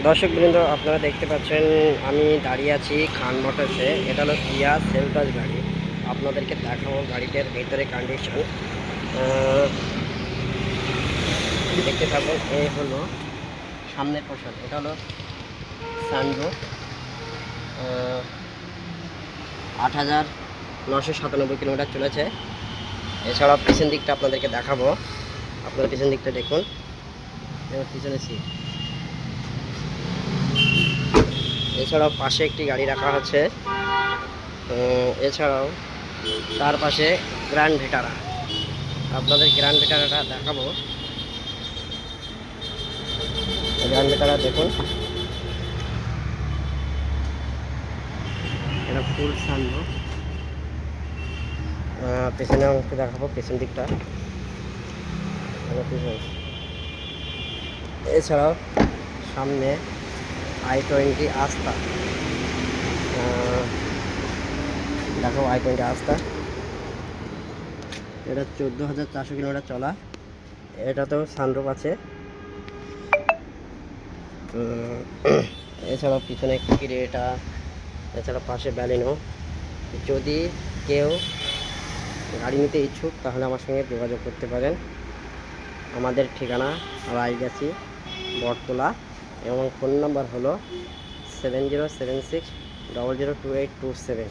দর্শকবৃন্দ, আপনারা দেখতে পাচ্ছেন আমি দাঁড়িয়ে আছি খান মোটরসে। এটা হলো কিয়া সেলটস গাড়ি। আপনাদেরকে দেখাবো গাড়িটার ভেতরে কন্ডিশন। দেখতে পাবেন এই হলো সামনের পোর্শন। এটা হলো সানরুফ। 8,997 কিলোমিটার চলেছে। এছাড়াও পিছন দিকটা আপনাদেরকে দেখাবো। আপনার পিছন দিকটা দেখুন, এবার পিছনে সিট। এছাড়াও পাশে একটি গাড়ি রাখা আছে। এছাড়াও তার পাশে গ্র্যান্ড ভিটারা। আপনাদের গ্র্যান্ড ভিটারাটা দেখাবো। গ্র্যান্ড ভিটারা দেখুন, এটা ফুল সানরুফ। পেছনে অংশ দেখাবো, পেছন দিকটা। এছাড়াও সামনে i20 আস্থা। দেখো i20 আস্থা, এটা 14,400 কিলোমিটার চলা। এটাতেও সানরুফ আছে। এছাড়াও পিছনে ক্রেটা, এছাড়া পাশে ব্যালিনো। যদি কেউ গাড়ি নিতে ইচ্ছুক তাহলে আমার সঙ্গে যোগাযোগ করতে পারেন। আমাদের ঠিকানা রায়গাছি, বটতলা, এবং ফোন নাম্বার হলো 7076002827।